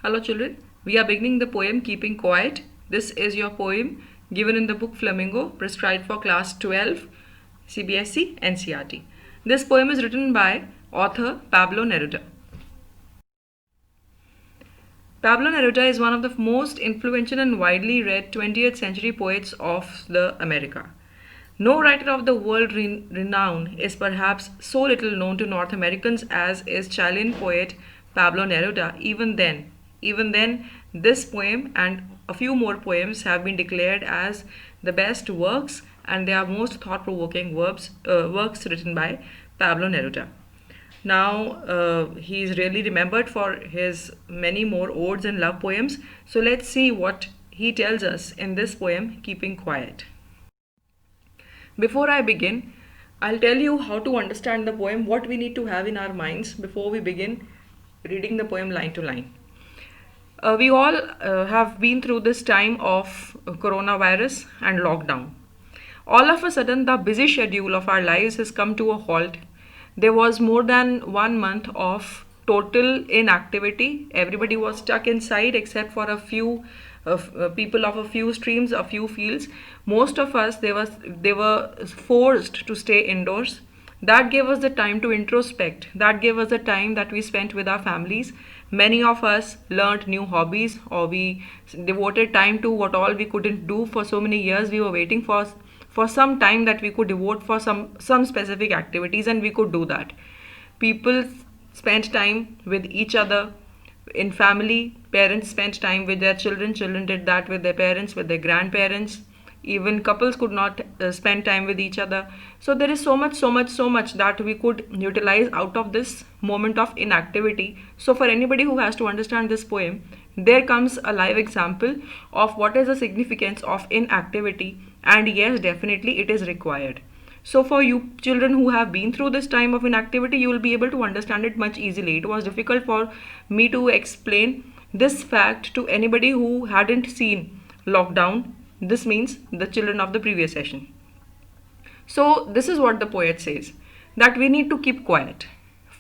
Hello children, we are beginning the poem Keeping Quiet. This is your poem given in the book Flamingo, prescribed for class 12, CBSE, NCERT. This poem is written by author Pablo Neruda. Pablo Neruda is one of the most influential and widely read 20th century poets of the America. No writer of the world renown is perhaps so little known to North Americans as is Chilean poet Pablo Neruda. Even then, this poem and a few more poems have been declared as the best works, and they are most thought-provoking works written by Pablo Neruda. Now, he is really remembered for his many more odes and love poems. So let's see what he tells us in this poem, Keeping Quiet. Before I begin, I'll tell you how to understand the poem, what we need to have in our minds before we begin reading the poem line to line. We all have been through this time of coronavirus and lockdown. All of a sudden, the busy schedule of our lives has come to a halt. There was more than 1 month of total inactivity. Everybody was stuck inside except for a few people of a few streams, a few fields. Most of us, they were forced to stay indoors. That gave us the time to introspect. That gave us the time that we spent with our families. Many of us learned new hobbies, or we devoted time to what all we couldn't do for so many years. We were waiting for some time that we could devote for some specific activities, and we could do that. People spent time with each other in family. Parents spent time with their children did that with their parents, with their grandparents. Even couples could not spend time with each other. So there is so much that we could utilize out of this moment of inactivity. So for anybody who has to understand this poem, there comes a live example of what is the significance of inactivity, and yes, definitely it is required. So for you children who have been through this time of inactivity, you will be able to understand it much easily. It was difficult for me to explain this fact to anybody who hadn't seen lockdown. This means the children of the previous session. So this is what the poet says, that we need to keep quiet.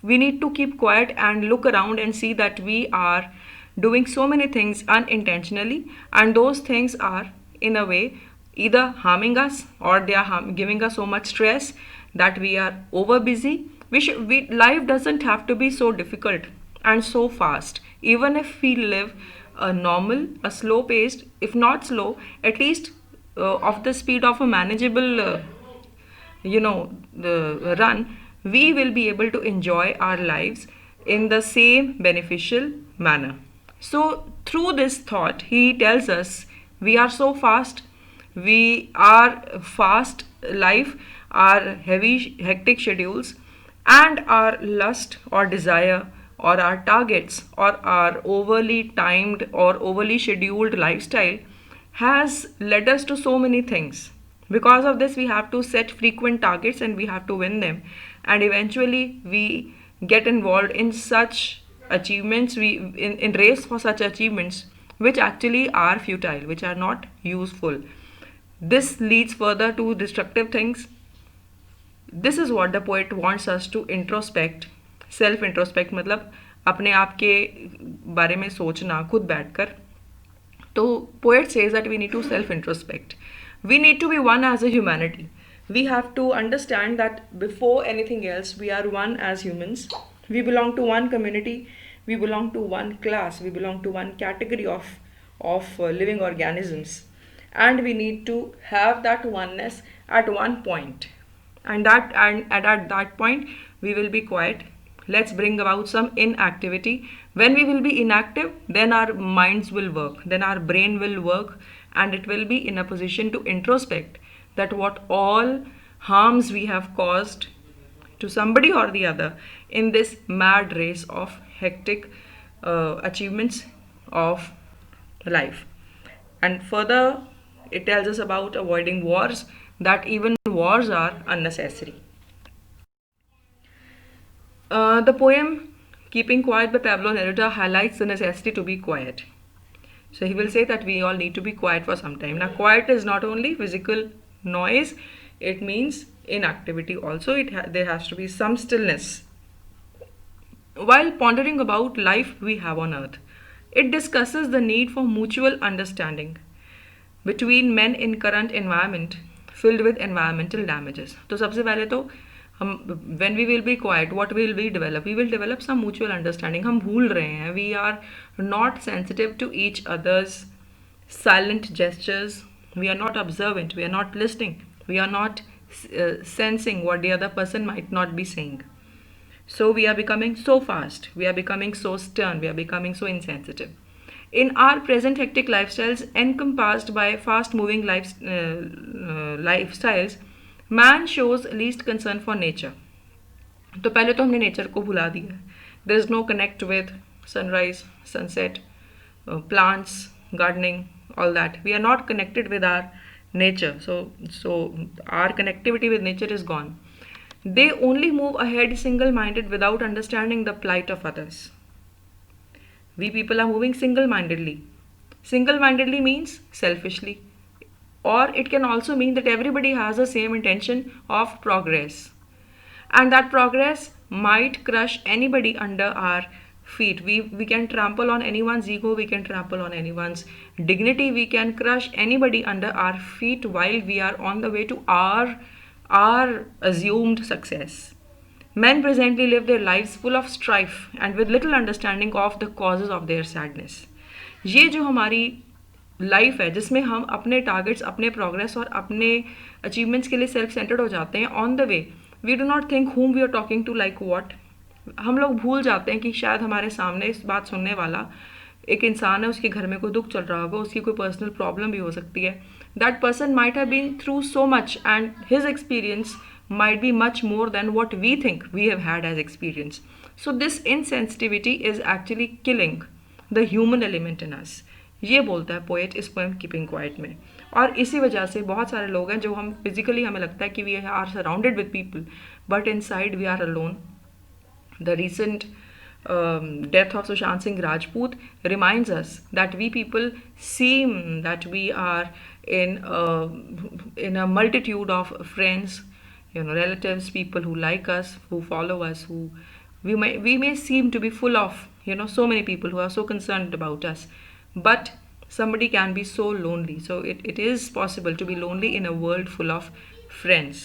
We need to keep quiet and look around and see that we are doing so many things unintentionally, and those things are in a way either harming us, or they are giving us so much stress that we are over busy. Life doesn't have to be so difficult and so fast. Even if we live a normal, a slow paced, if not slow, at least of the speed of a manageable the run, we will be able to enjoy our lives in the same beneficial manner. So through this thought, he tells us we are so fast, we are fast life, our heavy hectic schedules, and our lust or desire, or our targets, or our overly timed or overly scheduled lifestyle has led us to so many things. Because of this, we have to set frequent targets and we have to win them, and eventually we get involved in such achievements, in race for such achievements which actually are futile, which are not useful. This leads further to destructive things. This is what the poet wants us to introspect. Self introspect मतलब अपने आप के बारे में सोचना खुद बैठकर. तो poet says that we need to self introspect. We need to be one as a humanity. We have to understand that before anything else, we are one as humans. We belong to one community. We belong to one class. We belong to one category of living organisms. And we need to have that oneness at one point. And at that point, we will be quiet. Let's bring about some inactivity. When we will be inactive, then our minds will work, then our brain will work, and it will be in a position to introspect that what all harms we have caused to somebody or the other in this mad race of hectic achievements of life. And further, it tells us about avoiding wars, that even wars are unnecessary. The poem Keeping Quiet by Pablo Neruda highlights the necessity to be quiet. So he will say that we all need to be quiet for some time. Now, quiet is not only physical noise, it means inactivity also. There has to be some stillness. While pondering about life we have on earth, It discusses the need for mutual understanding between men in current environment filled with environmental damages. तो सबसे पहले तो हम when we will be quiet, what will we develop? We will develop some mutual understanding. हम भूल रहे हैं. We are not sensitive to each other's silent gestures. We are not observant. We are not listening. We are not sensing what the other person might not be saying. So we are becoming so fast. We are becoming so stern. We are becoming so insensitive. In our present hectic lifestyles, encompassed by fast moving lifestyles, man shows least concern for nature. तो पहले तो हमने nature को भुला दिया. There is no connect with sunrise, sunset, plants, gardening, all that. We are not connected with our nature. So our connectivity with nature is gone. They only move ahead single-minded without understanding the plight of others. We people are moving single-mindedly. Single-mindedly means selfishly. Or it can also mean that everybody has the same intention of progress. And that progress might crush anybody under our feet. We can trample on anyone's ego, we can trample on anyone's dignity, we can crush anybody under our feet while we are on the way to our assumed success. Men presently live their lives full of strife and with little understanding of the causes of their sadness. ये जो हमारी life है जिसमें हम अपने targets, अपने progress और अपने अचीवमेंट्स के लिए सेल्फ सेंटर्ड हो जाते हैं, on the way we do not think whom we are talking to like what. हम लोग भूल जाते हैं कि शायद हमारे सामने इस बात सुनने वाला एक इंसान है, उसके घर में कोई दुख चल रहा होगा, उसकी कोई पर्सनल प्रॉब्लम भी हो सकती है. That person might have been through so much and his experience might be much more than what we think we have had as experience. So this insensitivity is actually killing the human element in us. ये बोलता है poet इस poem keeping quiet में. और इसी वजह से बहुत सारे लोग हैं जो हम फिजिकली हमें लगता है कि we are surrounded with people but inside we are alone. The recent death of Sushant Singh Rajput reminds us that we people seem that we are in a multitude of friends, relatives, people who like us, who follow us, who we may seem to be full of, so many people who are so concerned about us, but somebody can be so lonely. So it is possible to be lonely in a world full of friends.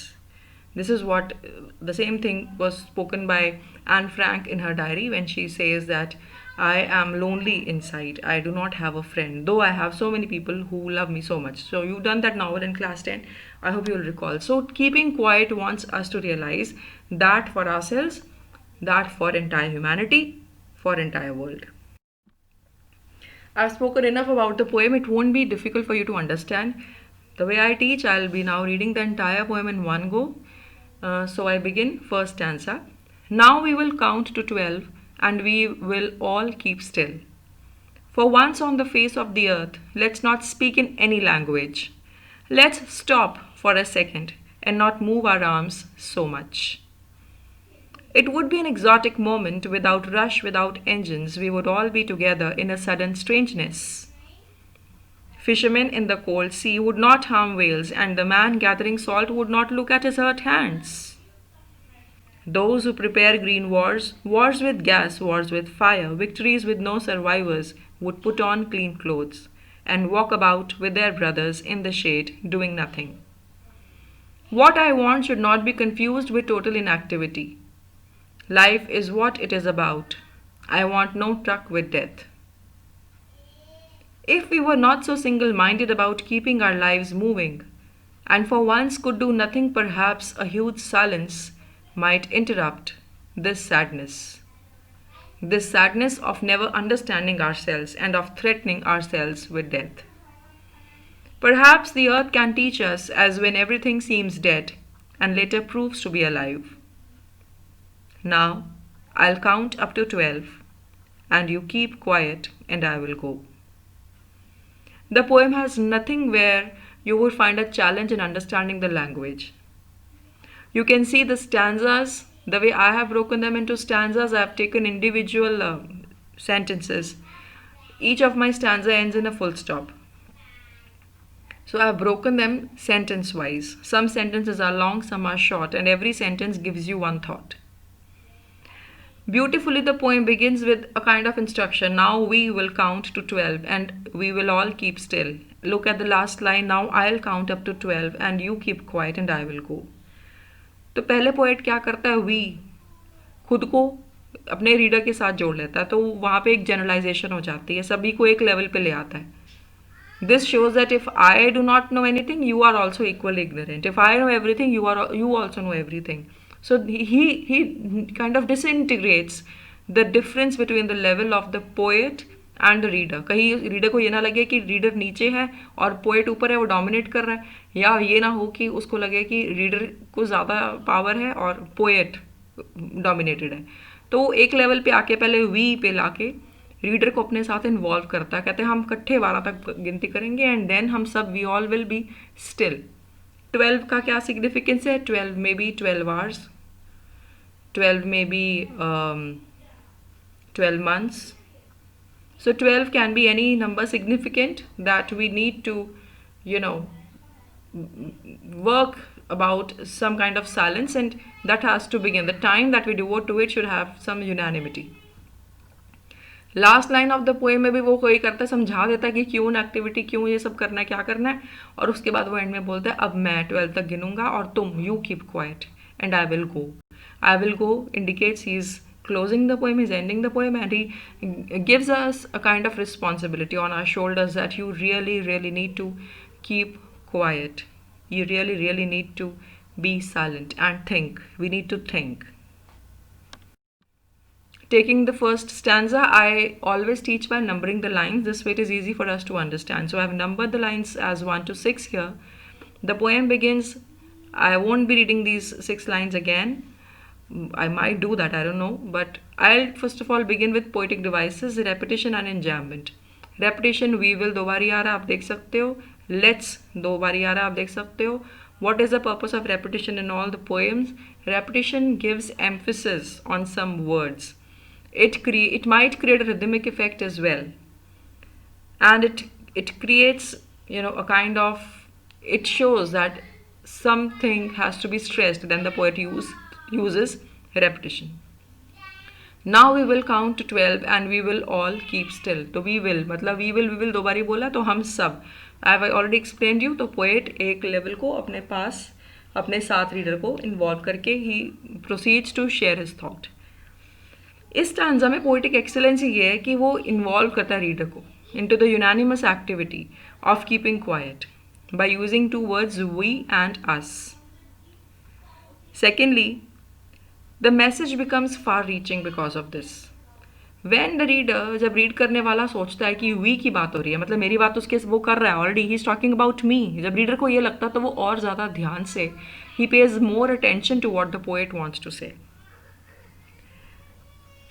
This is what the same thing was spoken by Anne Frank in her diary when she says that I am lonely inside. I do not have a friend, though I have so many people who love me so much. So you've done that novel in class 10. I hope you'll recall. So keeping quiet wants us to realize that for ourselves, that for entire humanity, for entire world. I've spoken enough about the poem. It won't be difficult for you to understand. The way I teach, I'll be now reading the entire poem in one go. So I begin first stanza. Now we will count to 12 and we will all keep still. For once on the face of the earth, let's not speak in any language. Let's stop for a second and not move our arms so much. It would be an exotic moment without rush, without engines. We would all be together in a sudden strangeness. Fishermen in the cold sea would not harm whales, and the man gathering salt would not look at his hurt hands. Those who prepare green wars, wars with gas, wars with fire, victories with no survivors, would put on clean clothes and walk about with their brothers in the shade, doing nothing. What I want should not be confused with total inactivity. Life is what it is about. I want no truck with death. If we were not so single-minded about keeping our lives moving, and for once could do nothing, perhaps a huge silence might interrupt this sadness of never understanding ourselves and of threatening ourselves with death. Perhaps the earth can teach us as when everything seems dead and later proves to be alive. Now, I'll count up to 12, and you keep quiet and I will go. The poem has nothing where you would find a challenge in understanding the language. You can see the stanzas, the way I have broken them into stanzas. I have taken individual sentences. Each of my stanza ends in a full stop. So I have broken them sentence wise. Some sentences are long, some are short, and every sentence gives you one thought. Beautifully, the poem begins with a kind of instruction. Now we will count to 12 and we will all keep still. Look at the last line. Now I'll count up to 12 and you keep quiet and I will go. तो पहले poet क्या करता है, we खुद को अपने reader के साथ जोड़ लेता है, तो वहाँ पे एक जनरलाइजेशन हो जाती है, सभी को एक लेवल पे ले आता है. This shows that if I do not know anything, you are also equally ignorant. If I know everything, you also know everything. So he kind of disintegrates the difference between the level of the poet and the reader. कहीं reader को ये ना लगे कि reader नीचे है और poet ऊपर है, वो डोमिनेट कर रहा है, या ये ना हो कि उसको लगे कि रीडर को ज़्यादा पावर है और पोएट डोमिनेटेड है. तो एक लेवल पे आके पहले वी पे लाके रीडर को अपने साथ इन्वॉल्व करता है. कहते हैं हम इकट्ठे 12 तक गिनती करेंगे एंड देन हम सब we all will be still. 12 का क्या सिग्निफिकेंस है? 12 में बी 12 आवर्स, 12 में B 12 months. So 12 can be any number significant that we need to, work about some kind of silence, and that has to begin. The time that we devote to it should have some unanimity. Last line of the poem में भी वो कोई करता है, समझा देता है कि क्यों एक्टिविटी, क्यों ये सब करना है, क्या करना है, और उसके बाद वो एंड में बोलता है अब मैं 12 तक गिनूंगा और तुम you keep quiet and I will go. I will go indicates he is closing the poem, he's ending the poem, and he gives us a kind of responsibility on our shoulders that you really, really need to keep quiet. You really, really need to be silent and think. We need to think. Taking the first stanza, I always teach by numbering the lines. This way it is easy for us to understand. So I've numbered the lines as 1 to 6 here. The poem begins, I won't be reading these 6 lines again. I might do that, I don't know. But I'll first of all begin with poetic devices, repetition and enjambment. Repetition, we will, दो बारी आ रहा आप देख सकते हो. Let's, दो बारी आ रहा आप देख सकते हो. What is the purpose of repetition in all the poems? Repetition gives emphasis on some words. It might create a rhythmic effect as well, and it creates a kind of, it shows that something has to be stressed. Then the poet uses repetition. Now we will count to 12 and we will all keep still. तो we will मतलब we will दो बारी बोला तो हम सब. I have already explained you. तो poet एक लेवल को अपने पास अपने साथ रीडर को इन्वॉल्व करके ही proceeds to share his thought. इस स्टैंजा में पोएटिक एक्सेलेंस ये है कि वो इन्वॉल्व करता है रीडर को into the unanimous activity of keeping quiet by using two words we and us. Secondly, the message becomes far reaching because of this. When the reader, जब read करने वाला सोचता है कि we की बात हो रही है, मतलब मेरी बात उसके वो कर रहा है already, he is talking about me, जब रीडर को ये लगता तो वो और ज़्यादा ध्यान से he pays more attention to what the poet wants to say.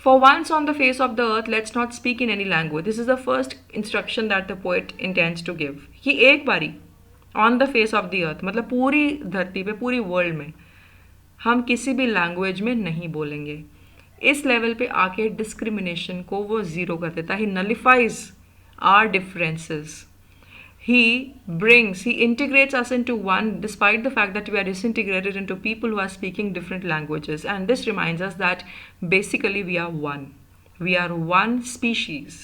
For once on the face of the earth, let's not speak in any language. This is the first instruction that the poet intends to give. कि एक बारी on the face of the earth मतलब पूरी धरती पे, पूरी world में हम किसी भी लैंग्वेज में नहीं बोलेंगे. इस लेवल पे आके डिस्क्रिमिनेशन को वो ज़ीरो कर देता है. He nullifies our differences. He integrates us into one despite the fact that we are disintegrated into people who are speaking different languages. And this reminds us that basically we are one. We are one species.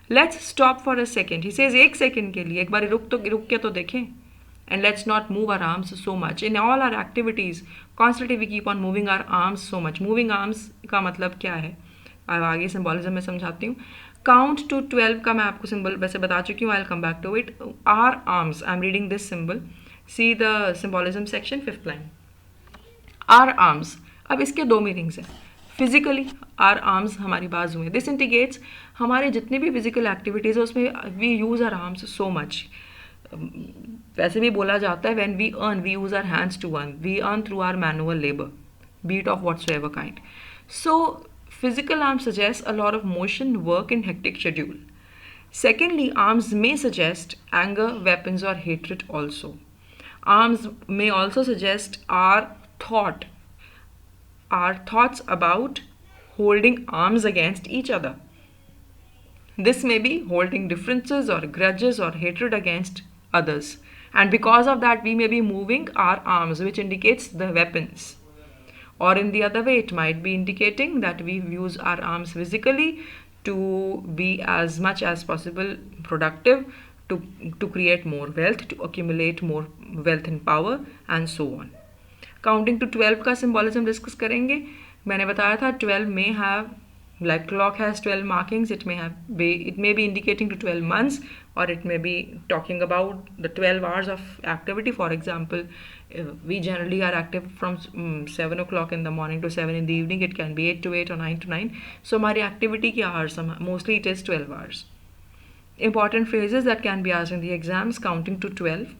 Let's stop for a second. He says एक second के लिए एक बार रुक के तो देखें. And let's not move our arms so much. In all our activities, constantly we keep on moving our arms so much. Moving arms का मतलब क्या है? आगे सिम्बॉलिज्म में समझाती हूँ. Count to 12 का मैं आपको सिंबल वैसे बता चुकी हूँ. I'll come back to it. Our arms. I'm reading this symbol. See the symbolism section, 5th line. Our arms. अब इसके दो मीनिंग्स हैं. फिजिकली आर आर्म्स हमारी बाजू हैं. दिस इंडिकेट्स हमारे जितनी भी फिजिकल एक्टिविटीज़ है उसमें we use our arms so much. वैसे भी बोला जाता है when we earn we use our hands to earn. We earn through our manual labour, be it of whatsoever kind. So physical arms suggest a lot of motion, work, and hectic schedule. Secondly, arms may suggest anger, weapons, or hatred also. Arms may also suggest our thoughts about holding arms against each other. This may be holding differences or grudges or hatred against others. And because of that, we may be moving our arms, which indicates the weapons. or in the other way it might be indicating that we use our arms physically to be as much as possible productive, to create more wealth, to accumulate more wealth and power, and so on. Counting to 12 का symbolism discuss करेंगे. मैंने बताया था 12 may have, like clock has 12 markings, it may be indicating to 12 months, or it may be talking about the 12 hours of activity. For example, we generally are active from 7 o'clock in the morning to 7 in the evening. It can be 8 to 8 or 9 to 9. So हमारी activity की hours, mostly it is 12 hours. Important phrases that can be asked in the exams: counting to 12.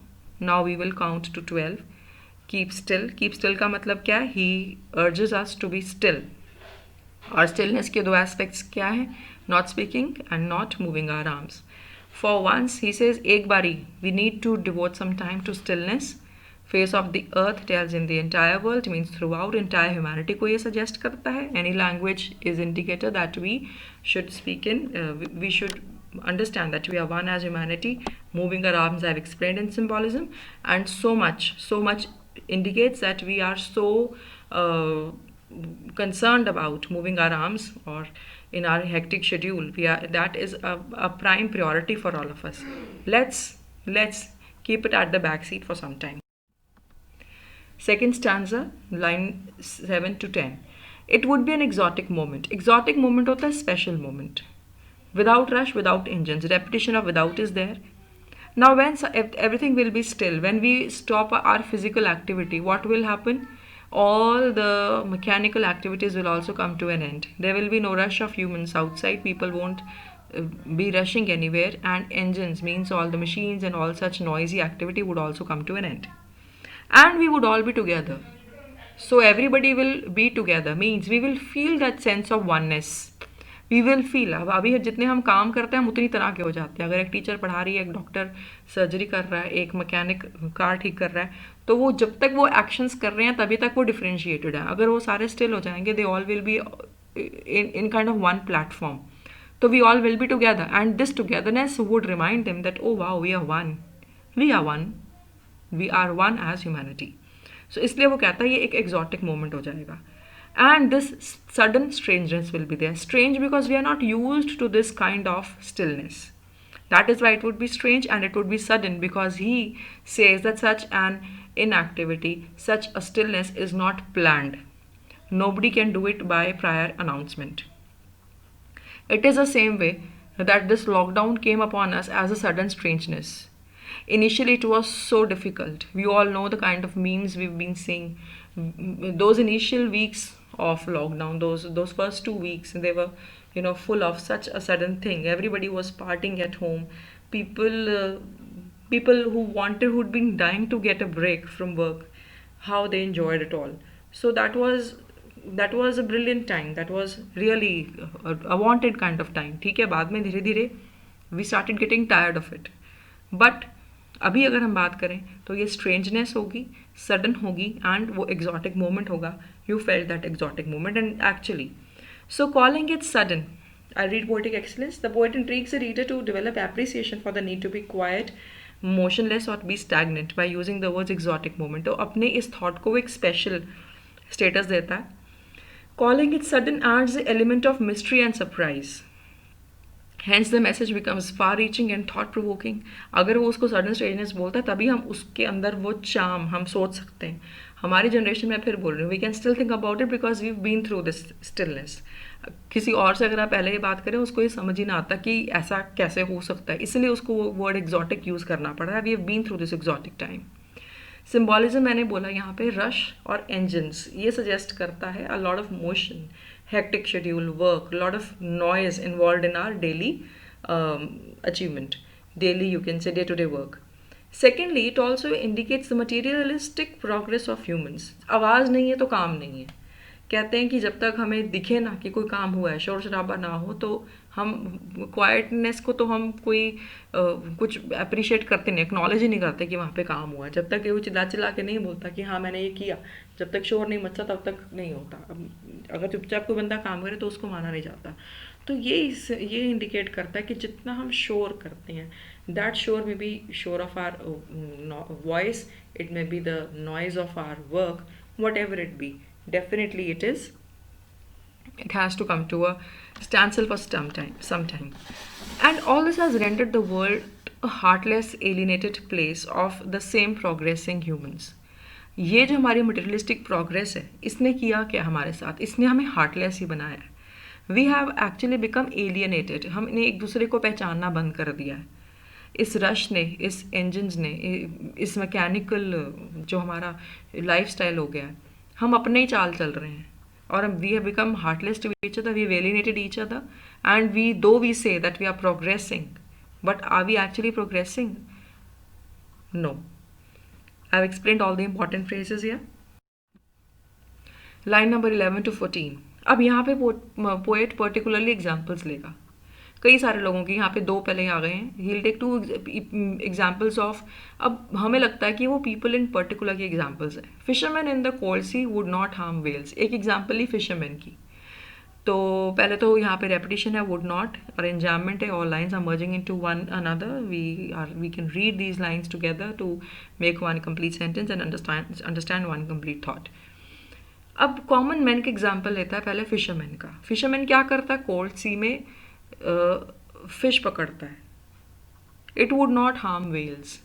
Now we will count to 12. Keep still. Keep still का मतलब क्या है? He urges us to be still. और stillness के दो aspects क्या है? Not speaking and not moving our arms. For once, he says, एक बारी, we need to devote some time to stillness. Face of the earth tells in the entire world, means throughout entire humanity को ये suggest करता है. Any language is indicator that we should speak in. We should understand that we are one as humanity. Moving our arms I've explained in symbolism, and so much indicates that we are so concerned about moving our arms, or in our hectic schedule that is a prime priority for all of us. Let's keep it at the back seat for some time. Second stanza, line 7 to 10. It would be an exotic moment. Exotic moment होता है special moment. Without rush, without engines. Repetition of without is there. Now when everything will be still, when we stop our physical activity, what will happen? All the mechanical activities will also come to an end. There will be no rush of humans outside. People won't be rushing anywhere, and engines, means all the machines and all such noisy activity, would also come to an end. And we would all be together. So everybody will be together, means we will feel that sense of oneness. We will feel. अब अभी जितने हम काम करते हैं हम उतनी तरह के हो जाते हैं. अगर एक टीचर पढ़ा रही है, एक डॉक्टर सर्जरी कर रहा है, एक मैकेनिक कार ठीक कर रहा है, तो वो जब तक वो एक्शंस कर रहे हैं तभी तक वो डिफरेंशिएटेड है. अगर वो सारे स्टिल हो जाएंगे, they all will B in kind of one platform. So we all will be together, and this togetherness would remind them that, oh wow, we are one. We are one. We are one as humanity. So इसलिए वो कहता है ये एक exotic moment हो जाएगा. And this sudden strangeness will be there. Strange because we are not used to this kind of stillness. That is why it would be strange, and it would be sudden, because he says that such an inactivity, such a stillness is not planned. Nobody can do it by prior announcement. It is the same way that this lockdown came upon us as a sudden strangeness. Initially it was so difficult. We all know the kind of memes we've been seeing. Those initial weeks of lockdown, those first 2 weeks, they were full of such a sudden thing. Everybody was partying at home. People who'd been dying to get a break from work, how they enjoyed it all. So that was a brilliant time. That was really a wanted kind of time. ठीक है, बाद में धीरे धीरे we started getting tired of it. But अभी अगर हम बात करें तो ये स्ट्रेंजनेस होगी, सडन होगी, एंड वो एग्जॉटिक मोमेंट होगा. You felt that exotic moment, and actually so calling it sudden. I read poetic excellence. The poet intrigues the reader to develop appreciation for the need to be quiet, motionless, or be stagnant by using the words exotic moment. तो अपने इस thought को एक special status देता है. Calling it sudden adds the element of mystery and surprise. Hence the message becomes far-reaching and thought-provoking. अगर वो उसको sudden strangeness बोलता है तभी हम उसके अंदर वो charm हम सोच सकते हैं. हमारी जनरेशन में फिर बोल रही हूँ, we can still think about it because we've been through this stillness. किसी और से अगर आप पहले ये बात करें उसको ये समझ ही ना आता कि ऐसा कैसे हो सकता है, इसलिए उसको वो वर्ड exotic यूज़ करना पड़ रहा है. we have been through this exotic time. Symbolism मैंने बोला यहाँ पे रश और engines, ये सजेस्ट करता है a lot of motion, hectic schedule, work, a lot of noise involved in our daily achievement, daily, you can say, day-to-day work. Secondly, it also indicates the materialistic progress of humans. आवाज़ नहीं है तो काम नहीं है. कहते हैं कि जब तक हमें दिखे ना कि कोई काम हुआ है, शोर शराबा ना हो, तो हम क्वाइटनेस को तो हम कोई कुछ अप्रिशिएट करते नहीं, एक्नॉलेज ही नहीं करते कि वहाँ पे काम हुआ है. जब तक वो चिल्ला चिल्ला के नहीं बोलता कि हाँ मैंने ये किया, जब तक शोर नहीं मचता तब तक नहीं होता. अगर चुपचाप कोई बंदा काम करे तो उसको माना नहीं जाता. तो ये इंडिकेट करता है कि जितना हम शोर करते हैं, दैट शोर में बी शोर of our voice, it may be the noise of our work, whatever it be, Definitely it is. It has to come to a standstill for some time. And all this has rendered the world a heartless, alienated place of the same progressing humans. ये जो हमारी materialistic progress है, इसने किया क्या हमारे साथ? इसने हमें हार्टलेस ही बनाया है. We have actually become alienated. हमने एक दूसरे को पहचानना बंद कर दिया है. इस रश ने, इस इंजन्स ने, इस मैकेनिकल जो हमारा लाइफस्टाइल हो गया है, हम अपने ही चाल चल रहे हैं. और we have become heartless to each other, we have alienated each other, and we say that we are progressing, but are we actually progressing? No. I have explained all the important phrases here. Line number 11 to 14. अब यहाँ पे poet particularly examples लेगा. कई सारे लोगों की यहाँ पे दो पहले ही आ गए हैं. He will take 2 examples of. अब हमें लगता है कि वो पीपल इन पर्टिकुलर के एग्जाम्पल्स हैं. Fisherman in the cold sea would not harm whales. एक एग्जाम्पल ही फिशरमैन की. तो पहले तो यहाँ पे रेपिटेशन है, वुड नॉट, और एंजाममेंट है. All lines are merging into one another. We can read these lines together to make one complete sentence and understand one complete thought. अब कॉमन मैन का एग्जाम्पल लेता है पहले फिशरमैन का. Fisherman क्या करता है? कोल्ड सी में फिश पकड़ता है. It would not harm whales.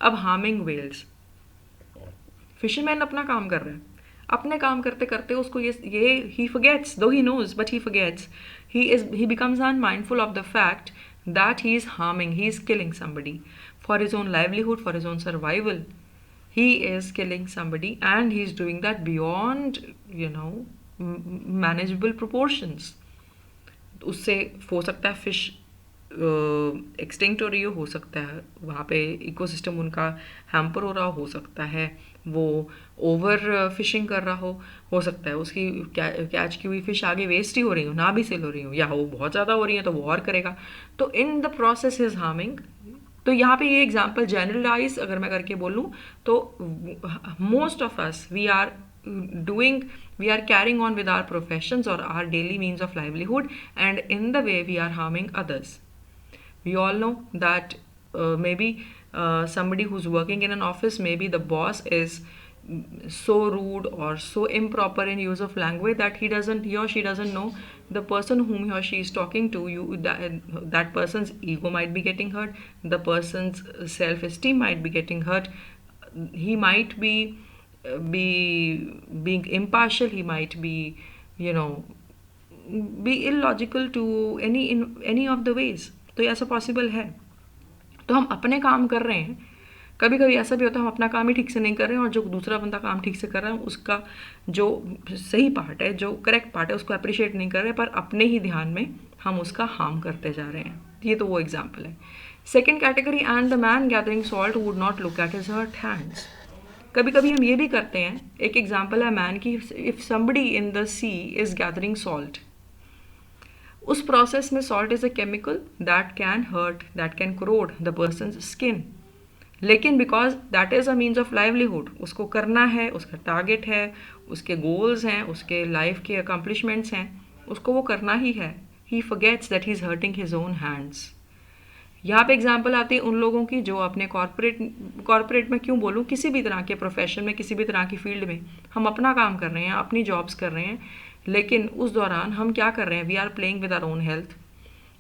अब हार्मिंग वेल्स, फिशरमैन अपना काम कर रहा है. अपने काम करते करते उसको ये ही forgets, though he knows but he forgets. he becomes unmindful of the fact that he is harming, he is killing somebody for his own livelihood, for his own survival. He is killing somebody and he is doing that beyond manageable proportions. उससे हो सकता है fish extinct हो रही हो सकता है वहाँ पे इकोसिस्टम उनका हैम्पर हो सकता है वो ओवर फिशिंग कर रहा हो सकता है उसकी कैच की हुई फिश आगे वेस्ट ही हो रही हो, ना भी सेल हो रही हो, या वो बहुत ज़्यादा हो रही है तो वो और करेगा. तो इन द प्रोसेस इज हार्मिंग. तो यहाँ पे ये एग्जाम्पल जनरलाइज अगर मैं करके बोलूँ तो most of us we are carrying on with our professions or our daily means of livelihood, and in the way we are harming others. We all know that maybe somebody who's working in an office, maybe the boss is so rude or so improper in use of language that he or she doesn't know the person whom he or she is talking to. That person's ego might be getting hurt, the person's self-esteem might be getting hurt. He might be being impartial, he might be be illogical to any of the ways. तो ये ऐसा possible है. तो हम अपने काम कर रहे हैं, कभी कभी ऐसा भी होता है हम अपना काम ही ठीक से नहीं कर रहे हैं और जो दूसरा बंदा काम ठीक से कर रहा है उसका जो सही पार्ट है, जो करेक्ट पार्ट है, उसको अप्रिशिएट नहीं कर रहे, पर अपने ही ध्यान में हम उसका हार्म करते जा रहे हैं. ये तो वो एग्जाम्पल है. Second category, and the man gathering salt would not look at his hurt hands. कभी कभी हम ये भी करते हैं. एक एग्जाम्पल है मैन की. If somebody in the sea is gathering salt, उस प्रोसेस में salt is a chemical that can hurt, that can corrode the person's skin. लेकिन because that is a means of livelihood, उसको करना है, उसका target है, उसके गोल्स हैं, उसके लाइफ के अकम्पलिशमेंट्स हैं, उसको वो करना ही है. He forgets that he is hurting his own hands. यहाँ पे एग्जाम्पल आती है उन लोगों की जो अपने कॉर्पोरेट में क्यों बोलूँ, किसी भी तरह के प्रोफेशन में, किसी भी तरह की फील्ड में हम अपना काम कर रहे हैं, अपनी जॉब्स कर रहे हैं, लेकिन उस दौरान हम क्या कर रहे हैं? We are playing with our own health.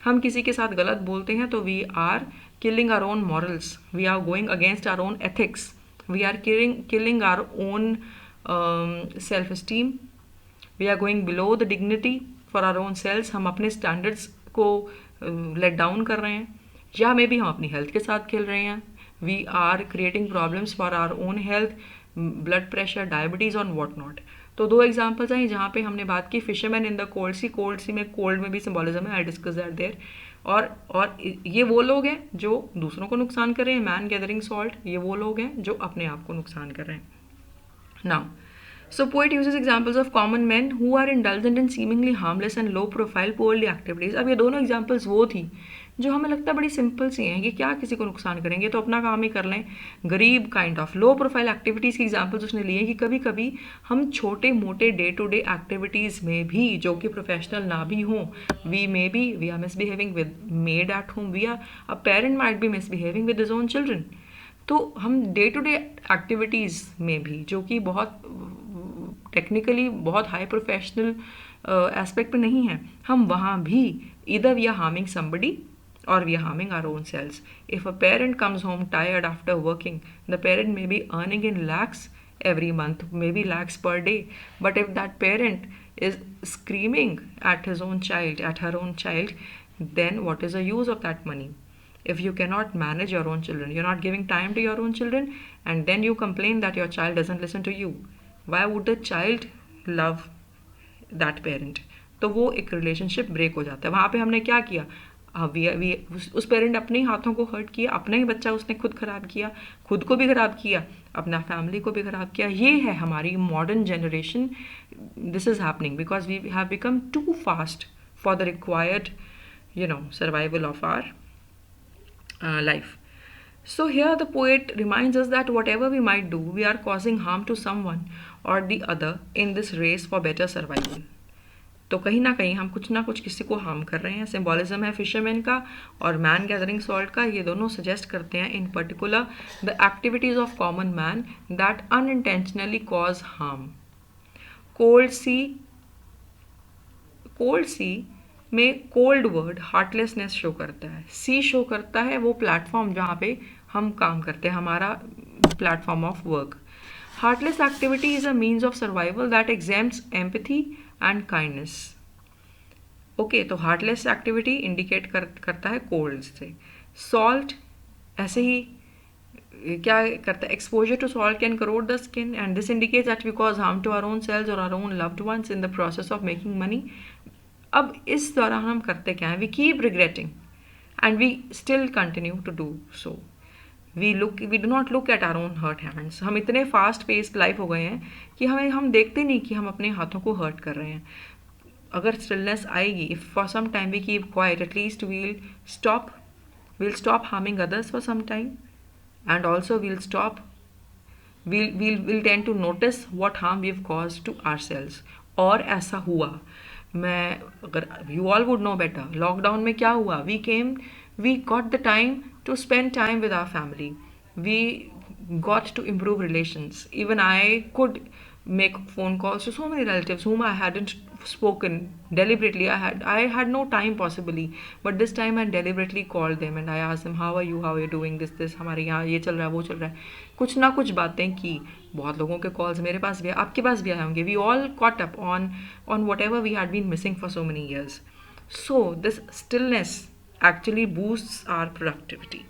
हम किसी के साथ गलत बोलते हैं तो we are killing our own morals, we are going against our own ethics, we are killing our own self-esteem, we are going below the dignity for our own selves. हम अपने standards को let down कर रहे हैं, या may be हम अपनी health के साथ खेल रहे हैं. we are creating problems for our own health, blood pressure, diabetes और what not. तो दो एग्जाम्पल्स हैं जहाँ पे हमने बात की. Fisherman in the cold sea. Cold sea में कोल्ड में भी सिम्बोलिज्म है, आई डिस्कस दैट देयर. और ये वो लोग हैं जो दूसरों को नुकसान कर रहे हैं. मैन गैदरिंग सॉल्ट, ये वो लोग हैं जो अपने आप को नुकसान कर रहे हैं. Now so poet uses examples of common man who are indulgent in seemingly harmless and low profile poorly activities. अब ये दोनों एग्जाम्पल्स वो थी जो हमें लगता है बड़ी सिंपल सी हैं कि क्या किसी को नुकसान करेंगे, तो अपना काम ही कर लें. गरीब kind of low profile activities की एग्जांपल्स उसने लिए कि कभी कभी हम छोटे मोटे डे टू डे एक्टिविटीज़ में भी, जो कि प्रोफेशनल ना भी हों, we are misbehaving with maid at home, a parent might be misbehaving with his own children. तो हम डे टू डे एक्टिविटीज़ में भी, जो कि बहुत टेक्निकली बहुत हाई प्रोफेशनल एस्पेक्ट पे नहीं है, हम वहाँ भी either we are harming somebody or we are harming our own selves. If a parent comes home tired after working, the parent may be earning in lakhs every month, maybe lakhs per day, but if that parent is screaming at his own child, at her own child, then what is the use of that money? If you cannot manage your own children, you're not giving time to your own children, and then you complain that your child doesn't listen to you, why would the child love that parent? तो वो एक relationship break हो जाता है. वहाँ पे हमने क्या किया, उस पेरेंट अपने हाथों को हर्ट किया, अपना ही बच्चा उसने खुद ख़राब किया, खुद को भी ख़राब किया, अपना फैमिली को भी ख़राब किया. ये है हमारी modern generation. This is happening because we have become too fast for the required survival of our life. So here the poet reminds us that whatever we might do, we are causing harm to someone or the other in this race for better survival. तो कहीं ना कहीं हम कुछ ना कुछ किसी को हार्म कर रहे हैं. सिम्बॉलिज्म है फिशरमैन का और मैन गैदरिंग सॉल्ट का. ये दोनों सजेस्ट करते हैं in particular the activities of common man that unintentionally cause harm. Cold sea में कोल्ड वर्ड हार्टलेसनेस शो करता है. सी शो करता है वो प्लेटफॉर्म जहाँ पे हम काम करते हैं, हमारा platform of work. Heartless activity is a means of survival that exams empathy and kindness. Okay, तो हार्टलेस एक्टिविटी इंडिकेट करता है कोल्ड से. सॉल्ट ऐसे ही क्या करता है, exposure to salt can corrode the skin and this indicates that we cause harm to our own selves और our own loved ones in the process of making money. अब इस दौरान हम करते क्या है, we keep regretting and we still continue to do so. We do not look at our own hurt hands. हम इतने फास्ट पेस्ड लाइफ हो गए हैं कि हम देखते नहीं कि हम अपने हाथों को हर्ट कर रहे हैं. अगर स्टिलनेस आएगी, if for some time we keep quiet, at least we'll stop harming others for some time and also we'll tend to notice what harm we've caused to ourselves. और ऐसा हुआ, मैं अगर you all would know better, lockdown में क्या हुआ, we got the time to spend time with our family, we got to improve relations. Even I could make phone calls to so many relatives whom I hadn't spoken deliberately. I had no time possibly, but this time I deliberately called them and I asked them, how are you doing, this हमारे यहाँ ये चल रहा है, वो चल रहा है. कुछ ना कुछ बातें की. बहुत लोगों के कॉल्स मेरे पास भी, आपके पास भी आए होंगे. We all caught up on whatever we had been missing for so many years. So this stillness actually boosts our productivity.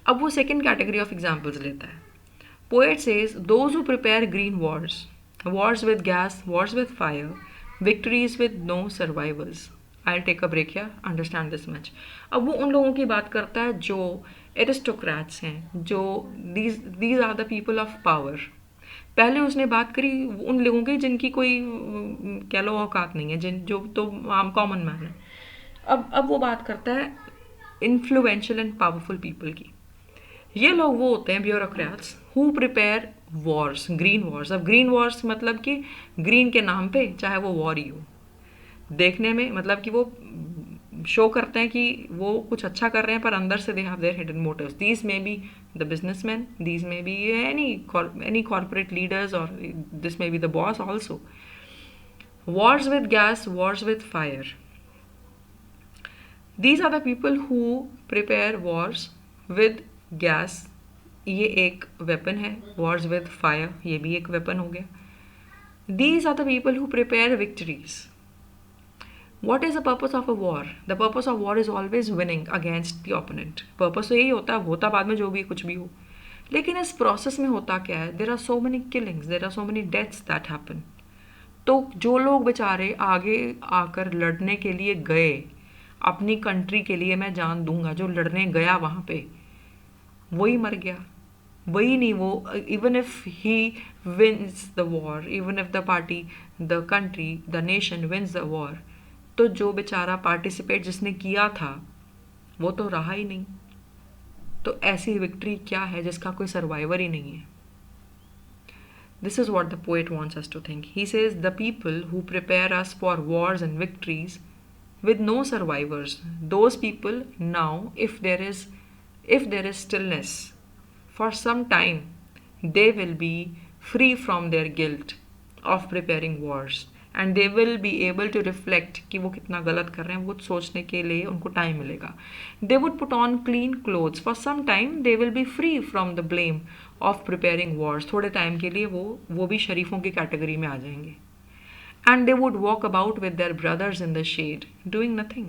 अब वो सेकेंड कैटेगरी ऑफ एग्जाम्पल्स लेता है. Poet says those who prepare green wars with gas, wars with fire, victories with no survivors. I'll take a break here, understand this much. अब वो उन लोगों की बात करता है जो एरिस्टोक्रेट्स हैं, जो these are the people of power. पहले उसने बात करी उन लोगों की जिनकी कोई कह लो औकात नहीं है, जो तो आम कॉमन मैन है. अब वो बात करता है इन्फ्लुएंशियल एंड पावरफुल पीपल की. ये लोग वो होते हैं bureaucrats who prepare Wars, green Wars. अब ग्रीन वॉर्स मतलब कि ग्रीन के नाम पे चाहे वो वॉर ही हो, देखने में मतलब कि वो शो करते हैं कि वो कुछ अच्छा कर रहे हैं पर अंदर से they have their hidden motives. These may be the businessman, these may be any corporate leaders और this may be the boss also. Wars with gas, wars with fire. These are the people who prepare wars with gas, ये एक weapon है. Wars with fire, ये भी एक weapon हो गया. These are the people who prepare victories. What is the purpose of a war? The purpose of war is always winning against the opponent. Purpose तो यही होता बाद में जो भी कुछ भी हो. लेकिन इस प्रोसेस में होता क्या है, there are so many killings, there are so many deaths that happen. तो जो लोग बेचारे आगे आकर लड़ने के लिए गए, अपनी कंट्री के लिए मैं जान दूंगा, जो लड़ने गया वहाँ पे वही मर गया. वही नहीं, वो even if he wins the war, even if the party, the country, the nation wins the war, तो जो बेचारा पार्टिसिपेट जिसने किया था वो तो रहा ही नहीं. तो ऐसी विक्ट्री क्या है जिसका कोई सर्वाइवर ही नहीं है. This is what the poet wants us to think. He says the people who prepare us for wars and victories with no survivors, those people now, if there is stillness for some time, they will be free from their guilt of preparing wars, and they will be able to reflect कि वो कितना गलत कर रहे हैं, वो सोचने के लिए उनको टाइम मिलेगा. They would put on clean clothes. For some time they will be free from the blame of preparing wars. थोड़े टाइम के लिए वो भी शरीफों की कैटेगरी में आ जाएंगे. And they would walk about with their brothers in the shade, doing nothing.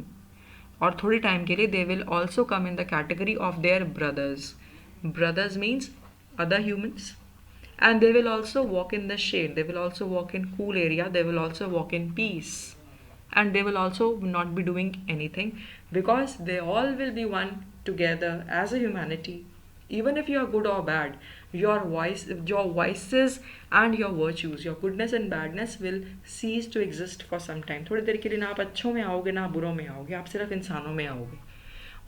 और थोड़ी टाइम के लिए they will also come in the category of their brothers. Brothers means other humans. And they will also walk in the shade. They will also walk in cool area. They will also walk in peace. And they will also not be doing anything, because they all will be one together as a humanity. Even if you are good or bad, your vices and your virtues, your goodness and badness will cease to exist for some time. थोड़ी देर के लिए ना आप अच्छों में आओगे ना बुरों में आओगे, आप सिर्फ इंसानों में आओगे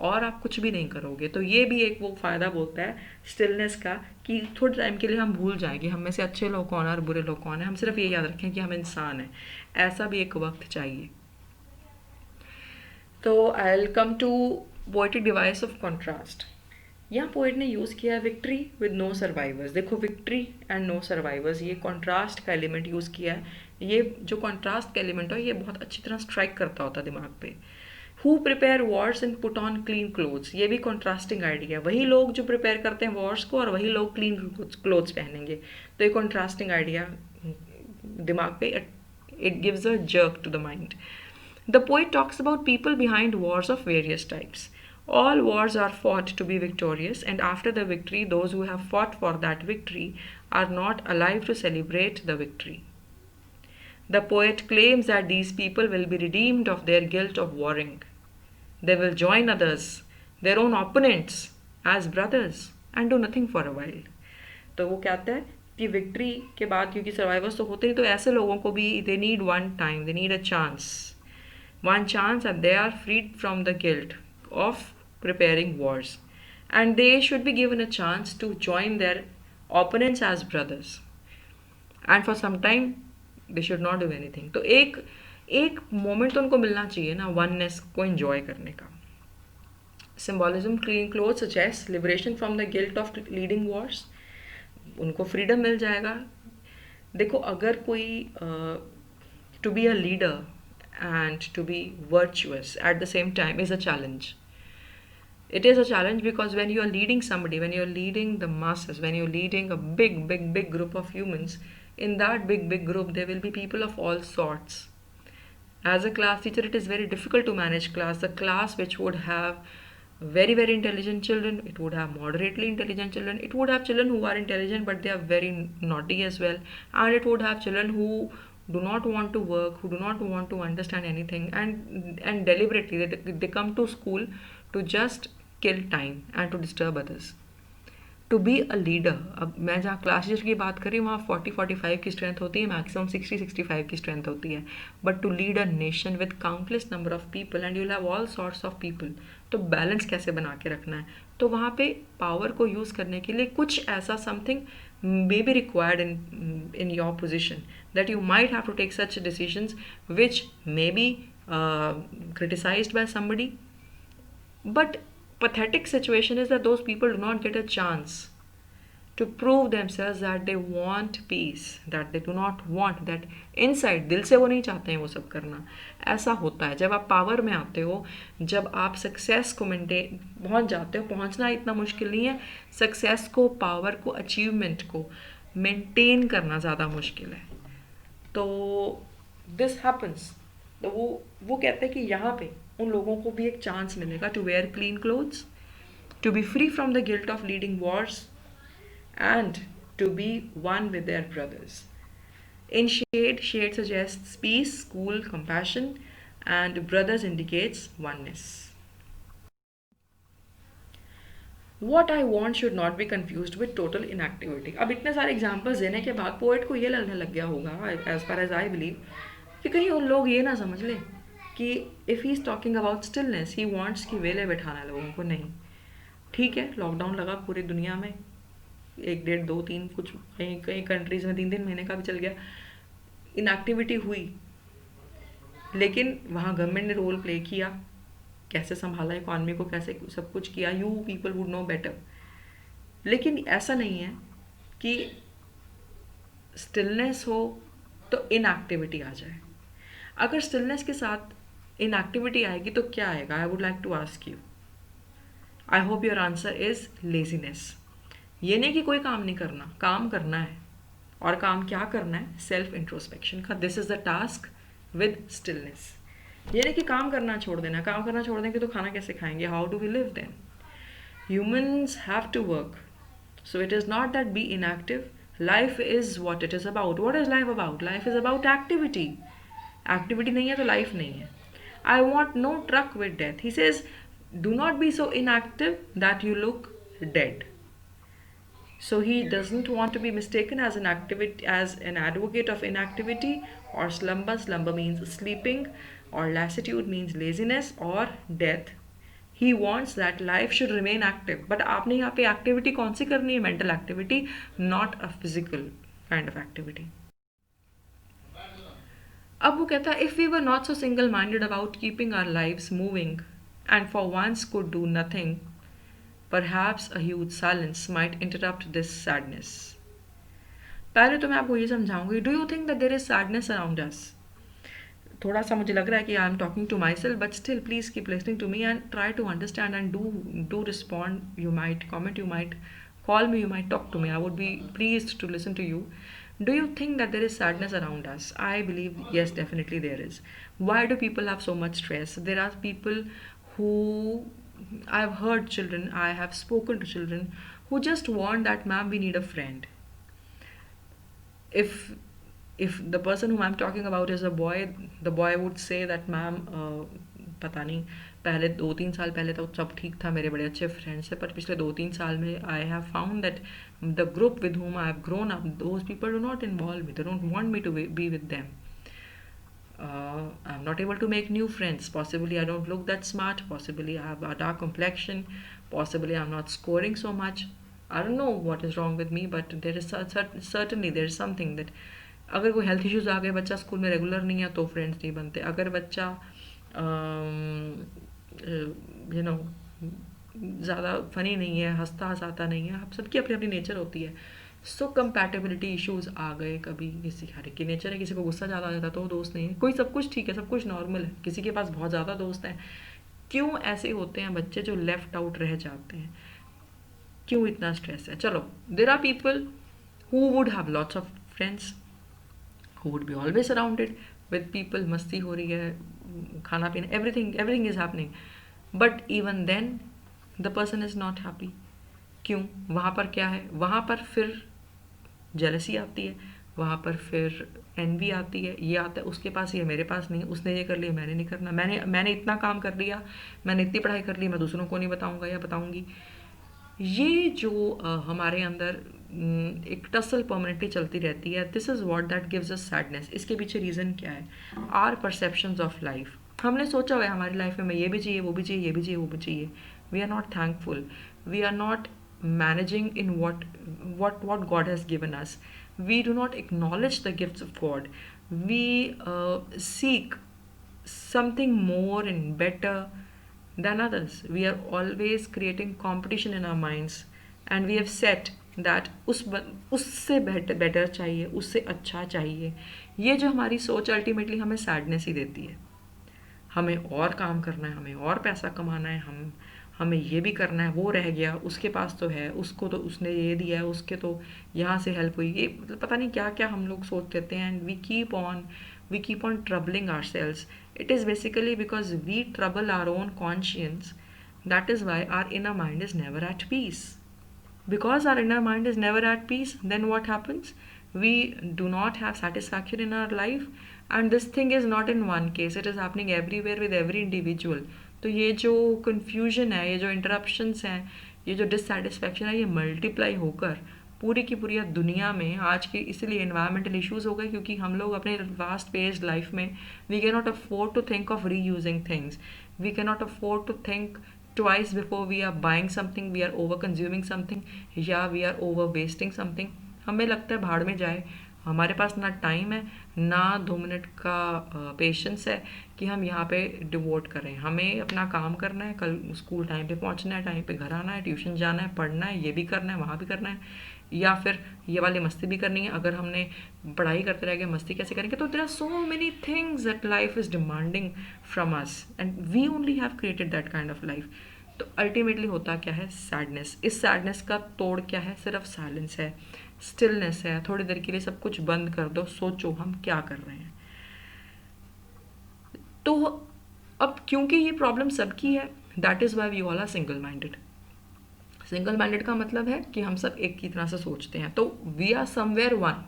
और आप कुछ भी नहीं करोगे. तो ये भी एक वो फ़ायदा बोलता है स्टिलनेस का, कि थोड़े टाइम के लिए हम भूल जाएं कि हम में से अच्छे लोग कौन है और बुरे लोग कौन है. हम सिर्फ ये याद रखें कि हम इंसान हैं. ऐसा भी एक वक्त चाहिए. तो I will come to poetic device of contrast. यहाँ पोएट ने यूज़ किया है विक्ट्री विद नो सर्वाइवर्स. देखो, विक्ट्री एंड नो सर्वाइवर्स, ये कॉन्ट्रास्ट का एलिमेंट यूज़ किया है. ये जो कॉन्ट्रास्ट का एलिमेंट है ये बहुत अच्छी तरह स्ट्राइक करता होता है दिमाग पे. Who prepare Wars and put on clean clothes, ये भी कॉन्ट्रास्टिंग आइडिया. वही लोग जो प्रिपेयर करते हैं वॉर्स को और वही लोग क्लीन क्लोथ्स पहनेंगे. तो ये कॉन्ट्रास्टिंग आइडिया दिमाग पे, it gives a jerk to the mind. The poet talks about people behind wars of various types. All wars are fought to be victorious, and after the victory, those who have fought for that victory are not alive to celebrate the victory. The poet claims that these people will be redeemed of their guilt of warring. They will join others, their own opponents, as brothers, and do nothing for a while. तो वो कहता है कि victory के बाद, क्योंकि survivors तो होते ही, तो ऐसे लोगों को भी they need one time, they need a chance. One chance that they are freed from the guilt of preparing wars, and they should be given a chance to join their opponents as brothers, and for some time they should not do anything. तो एक moment तो उनको मिलना चाहिए ना oneness को enjoy करने का. Symbolism clean cloth suggest liberation from the guilt of leading wars. उनको फ्रीडम मिल जाएगा. देखो, अगर कोई to be a leader and to be virtuous at the same time is a challenge. It is a challenge because when you are leading somebody, when you are leading the masses, when you are leading a big group of humans, in that big group there will be people of all sorts. As a class teacher, it is very difficult to manage class. A class which would have very intelligent children, it would have moderately intelligent children, it would have children who are intelligent but they are very naughty as well, and it would have children who do not want to work, who do not want to understand anything, and deliberately they come to school to just kill time and to disturb others. To be a leader, अब मैं जहाँ class teacher की बात करी वहाँ 40-45 की strength होती है, मैक्सिमम 60-65 की स्ट्रेंथ होती है. But to lead a nation with countless number of people and you will have all sorts of people, तो बैलेंस कैसे बना के रखना है. तो वहाँ पे पावर को यूज़ करने के लिए कुछ ऐसा something may be required in your position, that you might have to take such decisions which may be criticized by somebody. But pathetic situation is that those people do not get a chance to prove themselves that they want peace, that they do not want that inside, दिल से वो नहीं चाहते हैं वो सब करना. ऐसा होता है जब आप पावर में आते हो, जब आप सक्सेस को मेंटेन पहुंच जाते हो. पहुंचना इतना मुश्किल नहीं है, सक्सेस को, पावर को, अचीवमेंट को मेंटेन करना ज़्यादा मुश्किल है. तो दिस हैपन्स. तो वो कहते हैं कि यहाँ पे उन लोगों को भी एक चांस मिलेगा to wear clean clothes, to be free from the guilt of leading wars, and to be one with their brothers. In shade suggests peace, cool, compassion, and brothers indicates oneness. What I want should not be confused with total inactivity. अब इतने सारे examples देने के बाद poet को ये लगने लग गया होगा, as far as I believe, कि कहीं उन लोग ये ना समझ लें कि if he is talking about stillness, he wants कि वेले बैठाना लोगों को. नहीं, ठीक है, लॉकडाउन लगा पूरी दुनिया में, 1, 1.5, 2, 3, कुछ कई कंट्रीज में 3 महीने का भी चल गया. इनएक्टिविटी हुई, लेकिन वहाँ गवर्नमेंट ने रोल प्ले किया, कैसे संभाला इकॉनमी को, कैसे सब कुछ किया. You people would know better. लेकिन ऐसा नहीं है कि स्टिलनेस हो तो इनएक्टिविटी आ जाए। अगर स्टिलनेस के साथ इनएक्टिविटी आएगी तो क्या आएगा? I would like to ask you. I hope your answer is laziness. ये नहीं कि कोई काम नहीं करना, काम करना है। और काम क्या करना है? सेल्फ इंट्रोस्पेक्शन का। This is the task with stillness. ये नहीं कि काम करना छोड़ देना, काम करना छोड़ देंगे तो खाना कैसे खाएंगे? How do we live then? Humans have to work. So it is not that be inactive. Life is what it is about. What is life about? Life is about activity. Activity नहीं है तो life नहीं है. I want no truck with death. He says, do not be so inactive that you look dead. So he doesn't want to be mistaken as an advocate of inactivity or slumber. Slumber means sleeping, or lassitude means laziness or death. He wants that life should remain active. But आपने यहाँ पे activity कौन सी करनी है? Mental activity, not a physical kind of activity. अब वो कहता है, if we were not so single minded about keeping our lives moving and for once could do nothing, perhaps a huge silence might interrupt this sadness. पहले तो मैं आपको ये समझाऊंगी, do you think that there is sadness around us? थोड़ा सा मुझे लग रहा है कि I am talking to myself, but still please keep listening to me and try to understand and do respond. You might comment, you might call me, you might talk to me. I would be pleased to listen to you. Do you think that there is sadness around us? I believe yes, definitely there is. Why do people have so much stress? There are people who, I've heard children, I have spoken to children who just want that, ma'am, we need a friend. If the person whom I'm talking about is a boy, the boy would say that, ma'am, पता नहीं, पहले 2-3 साल पहले तो सब ठीक था, मेरे बड़े अच्छे फ्रेंड्स हैं, पर पिछले 2-3 साल में I have found that the group with whom I have grown up, those people do not involve me, they don't want me to be with them. I'm not able to make new friends. Possibly I don't look that smart. Possibly I have a dark complexion. Possibly I'm not scoring so much. I don't know what is wrong with me, but there is certainly there is something that अगर कोई health issues आ गए, बच्चा school में regular नहीं है तो friends नहीं बनते. अगर बच्चा यू नो ज़्यादा फनी नहीं है, हंसता हंसाता नहीं है, आप सबकी अपनी अपनी नेचर होती है. सो कंपैटिबिलिटी इश्यूज आ गए कभी, किसी हर एक की नेचर है, किसी को गुस्सा ज़्यादा आ जाता तो दोस्त नहीं है, कोई सब कुछ ठीक है, सब कुछ नॉर्मल है, किसी के पास बहुत ज़्यादा दोस्त हैं. क्यों ऐसे होते हैं बच्चे जो लेफ्ट आउट रह जाते हैं? क्यों इतना स्ट्रेस है? चलो, there are people who would have lots of friends, who would be always surrounded with people, मस्ती हो रही है, खाना पीना, everything is happening, but even then the person is not happy. क्यों? वहाँ पर क्या है? वहाँ पर फिर जेलसी आती है, वहाँ पर फिर एनवी आती है, ये आता है उसके पास, ये मेरे पास नहीं, उसने ये कर लिया, मैंने नहीं करना, मैंने इतना काम कर लिया, मैंने इतनी पढ़ाई कर ली, मैं दूसरों को नहीं बताऊँगा या बताऊँगी. ये जो हमारे अंदर एक टसल परमानेंटली चलती रहती है, this is what that gives us sadness. इसके पीछे रीज़न क्या है? Our perceptions of life. हमने सोचा हुआ है हमारी लाइफ में मैं ये भी चाहिए, वो भी चाहिए, ये भी चाहिए, वो भी चाहिए. We are not thankful, we are not managing in what God has given us. We do not acknowledge the gifts of God. We seek something more and better than others. We are always creating competition in our minds, and we have set that उससे better चाहिए, उससे अच्छा चाहिए. ये जो हमारी सोच ultimately हमें सैडनेस ही देती है. हमें और काम करना है, हमें और पैसा कमाना है, हमें ये भी करना है, वो रह गया, उसके पास तो है, उसको तो उसने ये दिया है, उसके तो यहाँ से हेल्प हुई, ये मतलब पता नहीं क्या क्या हम लोग सोच लेते हैं. And we keep on troubling our selves. It is basically because we trouble our own conscience. That is why our inner mind is never at peace. Because our inner mind is never at peace, then what happens? We do not have satisfaction in our life, and this thing is not in one case, it is happening everywhere with every individual. तो ये जो confusion है, ये जो interruptions हैं, ये जो dissatisfaction है, ये multiply होकर पूरी की पूरी दुनिया में आज की, इसलिए environmental issues हो गए, क्योंकि हम लोग अपने fast paced life में we cannot afford to think of reusing things, we cannot afford to think twice before we are buying something, we are over consuming something, या we are over wasting something. हमें लगता है भाड़ में जाए, हमारे पास ना टाइम है, ना 2 मिनट का पेशेंस है कि हम यहाँ पे डिवोट करें. हमें अपना काम करना है, कल स्कूल टाइम पे पहुँचना है, टाइम पे घर आना है, ट्यूशन जाना है, पढ़ना है, ये भी करना है, वहाँ भी करना है. या फिर ये वाली मस्ती भी करनी है, अगर हमने पढ़ाई करते रह गए मस्ती कैसे करेंगे? तो there are so many things that life is demanding from us and we only have created that kind of life. तो अल्टीमेटली होता क्या है? सैडनेस। इस सैडनेस का तोड़ क्या है? सिर्फ साइलेंस है, स्टिलनेस है। थोड़ी देर के लिए सब कुछ बंद कर दो, सोचो हम क्या कर रहे हैं। तो अब क्योंकि ये प्रॉब्लम सबकी है, that is why we all are single minded. Single minded का मतलब है कि हम सब एक की तरह से सोचते हैं, तो we are somewhere one.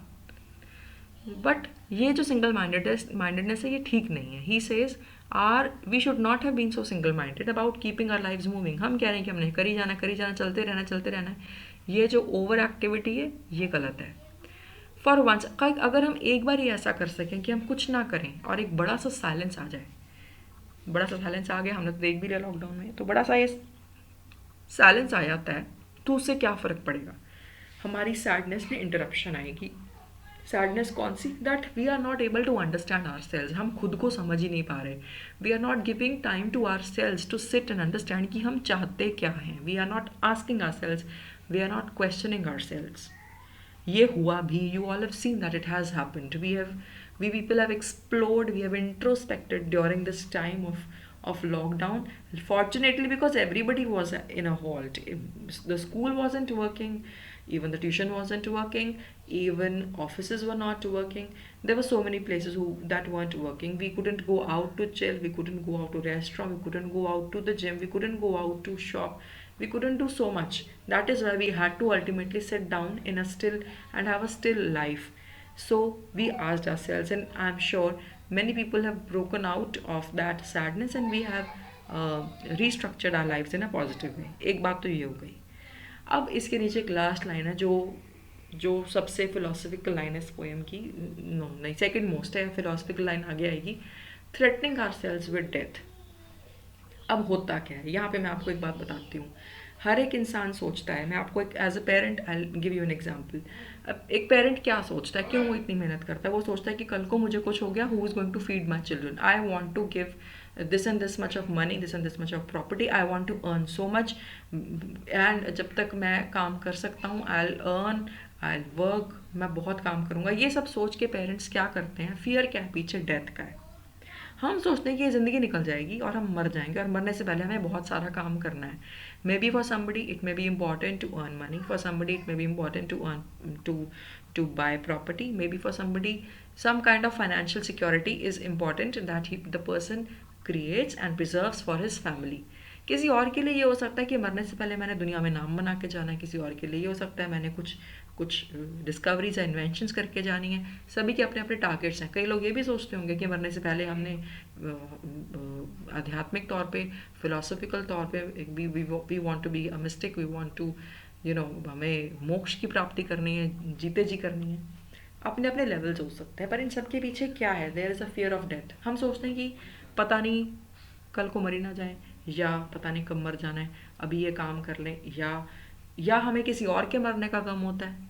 But ये जो सिंगल माइंडेडनेस है ये ठीक नहीं है। He says we should not have been so single minded about keeping our lives moving. हम कह रहे हैं कि हमने करी जाना, चलते रहना है। ये जो ओवर एक्टिविटी है ये गलत है। फॉर वंस, अगर हम एक बार ही ऐसा कर सकें कि हम कुछ ना करें और एक बड़ा सा साइलेंस आ जाए, बड़ा सा साइलेंस आ गया, हमने तो देख भी लिया लॉकडाउन में, तो बड़ा सा ये साइलेंस आ जाता है, तो उससे क्या फ़र्क पड़ेगा? हमारी सैडनेस में इंटरप्शन आएगी। सैडनेस कौन सी? That we are not able to understand our selves. हम खुद को समझ ही नहीं पा रहे। We are not giving time to our selves to sit and understand कि हम चाहते क्या हैं। We are not asking our selves, we are not questioning our selves. ये हुआ भी, you all have seen that it has happened. We people have explored, we have introspected during this time of lockdown. Fortunately, because everybody was in a halt. The school wasn't working, even the tuition wasn't working, even offices were not working. There were so many places that weren't working. We couldn't go out to chill, we couldn't go out to restaurant, we couldn't go out to the gym, we couldn't go out to shop. We couldn't do so much. That is why we had to ultimately sit down in a still and have a still life. So we asked ourselves, and I'm sure many people have broken out of that sadness and we have restructured our lives in a positive way. एक बात तो ये हो गई। अब इसके नीचे एक लास्ट लाइन है जो सबसे फिलोसफिकल लाइन है इस पोएम की। नो नहीं, सेकंड मोस्ट है। फिलोसफिकल लाइन आगे आएगी, थ्रेटनिंग आवरसेल्व्स विद डेथ। अब होता क्या है यहाँ पे, मैं आपको एक बात बताती हूँ। हर एक इंसान सोचता है, मैं आपको एक as a parent I give you an example. अब एक पेरेंट क्या सोचता है, क्यों वो इतनी मेहनत करता है? वो सोचता है कि कल को मुझे कुछ हो गया, who is going to feed my children? I want to give this and this much of money, this and this much of property, I want to earn so much, and जब तक मैं काम कर सकता हूँ आई अर्न, आई वर्क, मैं बहुत काम करूँगा। ये सब सोच के पेरेंट्स क्या करते हैं? फियर क्या है पीछे? डेथ का है। हम सोचते हैं कि ये ज़िंदगी निकल जाएगी और हम मर जाएंगे, और मरने से पहले हमें बहुत सारा काम करना है। Maybe for somebody it may be important to earn money, for somebody it may be important to earn to buy property, maybe for somebody some kind of financial security is important that the person creates and preserves for his family. किसी और के लिए ये हो सकता है कि मरने से पहले मैंने दुनिया में नाम बना के जाना है। किसी और के लिए ये हो सकता है मैंने कुछ डिस्कवरीज या इन्वेंशंस करके जानी है। सभी के अपने अपने टारगेट्स हैं। कई लोग ये भी सोचते होंगे कि मरने से पहले हमने आध्यात्मिक तौर पे, फिलोसफिकल तौर पे we want to be a mystic, we want to हमें मोक्ष की प्राप्ति करनी है, जीते जी करनी है। अपने अपने लेवल्स हो सकते हैं, पर इन सब के पीछे क्या है? There is a fear of death. हम सोचते हैं कि पता नहीं कल को मरी ना जाए, या पता नहीं कब मर जाना है, अभी ये काम कर लें, या हमें किसी और के मरने का गम होता है।